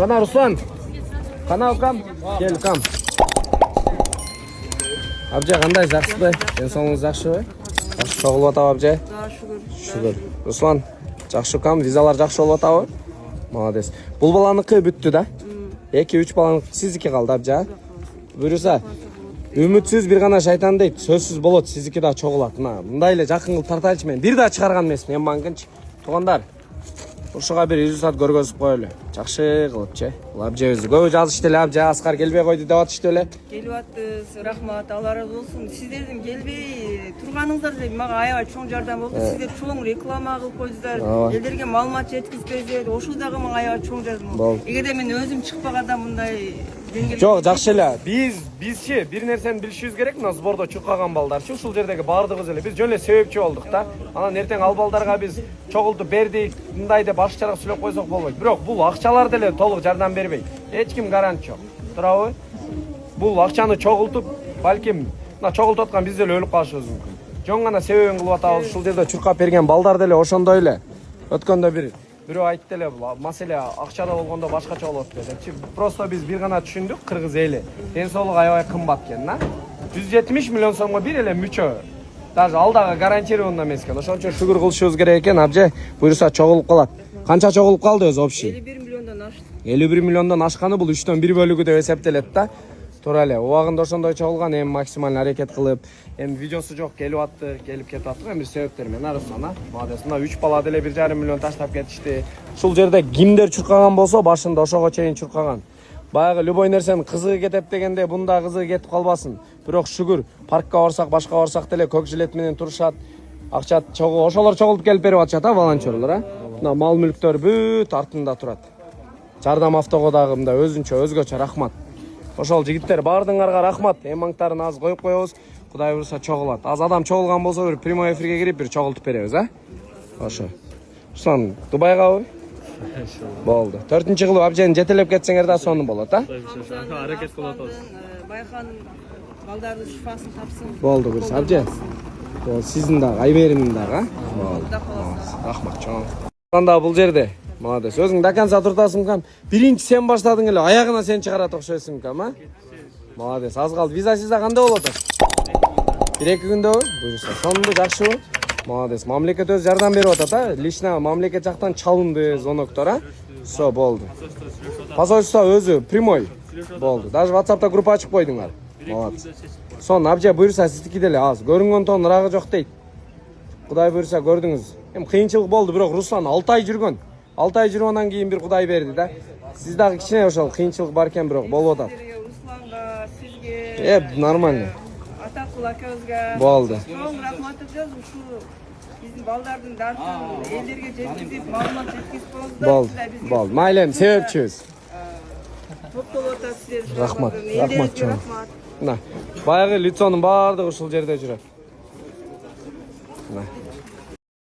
Kana Ruslan. Kana ukam. Gel ukam. Abca qanday жақсыбы? Денсаулығыңыз жақсыбы? Жақсы болуп атабы абжа? Шүгүр. Руслан, жақсы ukam, визалар жақсы болуп атабы? Молодец. Бул баланыкы бүттү да? 2-3 баланык сиздики калды абжа? Буюрса, үмүтсүз бир гана шайтан дейт, сөзсүз болот, сиздики да чогулат. Мындай эле жакын кылып тартайлычы мен. Бир да чыгарган эмесмин, эми маңкынчы. Туугандар, ушуга бир 100 саат көргөзүп коелу. Жакшы кылыпчы. Бул абжа өзү көбү жазышты эле, абжа Аскар келбей койду деп атышты эле. Келип аттыз, рахмат, Алла разы болсун. Сиздердин келбей турганыңыздар деле мага аябай чоң жардам болду. Сиздер чоң реклама кылып койдуңуздар, элдерге маалымат жеткизбейсиздер. Ошол дагы мага аябай чоң жардам болду. Эгерде мен өзүм чыкпаганда мындай Жок, жакшы эле. Бизчи бир нерсени билишибиз керек, мына сбордо чуркаган балдарчы, ушул жердеги баардыгыбыз эле биз жөн эле себепчи болдук да. Анан эртең ал балдарга биз чогултуп бердик, мындай деп баш чарак сүйлөп койсок болбойт. Бирок бул акчалар деле толук жардам бербейт. Эч ким гарант жок. Туурабы? Бул акчаны чогултуп, балким мына чогултуп аткан биз деле өлүп калышыбыз мүмкүн. Жөн гана себебин кылып атабыз, ушул жерде чуркап берген балдар деле ошондой эле. Өткөндө бирөө айтты эле, бул маселе акчада болгондо башкача болот деп. Просто биз бир гана түшүндүк, кыргыз эли. Денсаулык аябай кымбат экен, 170 миллион сомго бир эле мүчө. Даже алдагы гарантированный эмес экен. Ошон үчүн шүгүр кылышыбыз керек экен, абже. Буюрса чогулуп калат. Канча чогулуп калды өзү общий? 51 миллиондон ашты. 51 миллиондон ашканы бул 3төн 1 бөлүгү деп эсептелет да. Туура эле. Убагында ошондой чогулган, эми максималдуу аракет кылып, эми видеосу жок, келип атты, келип кетип аттык, эми себептер менен Руслан, молодец. Мына 3 бала деле 1,5 миллион таштап кетишти. Ушул жерде кимдер чуркаган болсо, башында ошого чейин чуркаган. Баягы любой нерсенин кызыгы кетет дегенде, бунда кызыгы кетип калбасын. Бирок шүгүр, паркка барсак, башка барсак деле көк жилет менен турушат. Акча чогуу, ошолор чогултуп келип берип атышат, волонтерлор, Мына мал мүлктөр бүт артында турат. Жардам автого дагы мындай өзгөчө рахмат. Ошол жигиттер баардыгыңарга рахмат. Эмаңтарын аз коюп коебуз. Кудай буйруса чогулат. Аз адам чогулган болсо бир прямой эфирге кирип бир чогултуп беребиз, Ошо. Руслан, Дубайгабы? Болду. 4-кылып абжени жетелеп кетсеңер да сону болот, Аракет кылып атабыз. Байхан балдардын шифасын тапсын. Болду, буйруса абже. Бул сиздин дагы, Айбердин дагы, Рахмат чоң. Анда бул жерде молодец. Өзүң до конца туртасың кам. Биринчи сен баштадың эле, аягына сен чыгарат окшойсуң кам, Молодец. Аз калды. Виза кандай болот? 1-2 күндө буюрса. Сонду жакшыбы? Молодец. Мамлекет өз жардам берип атат, Лично мамлекет жактан чалынды звоноктор, Все, болду. Посольство өзү прямой. Болду. Даже WhatsApp'та группа ачып койдуңар. Молодец. Сон абже буюрса сиздики деле аз. Көрүнгөн тон ырагы жок дейт. Кудай буюрса көрдүңүз. Эми кыйынчылык болду, бирок Руслан 6 ай жүргөн. 6 ай жүргөндөн кийин бир Кудай берди да. Сиз дагы кичине ошол кыйынчылык бар экен, бирок болуп атат. Русланга, сизге. Нормально. Атакул акабызга. Болду. Чоң рахмат айтабыз. Ушу биздин балдардын дартын элдерге жеткизип, маалымат жеткизип коебуз. Болду. Майлем себепчибиз. Топтолуп атат сиздер. Рахмат чоң. Баягы лицонун баардыгы ушул жерде жүрөт.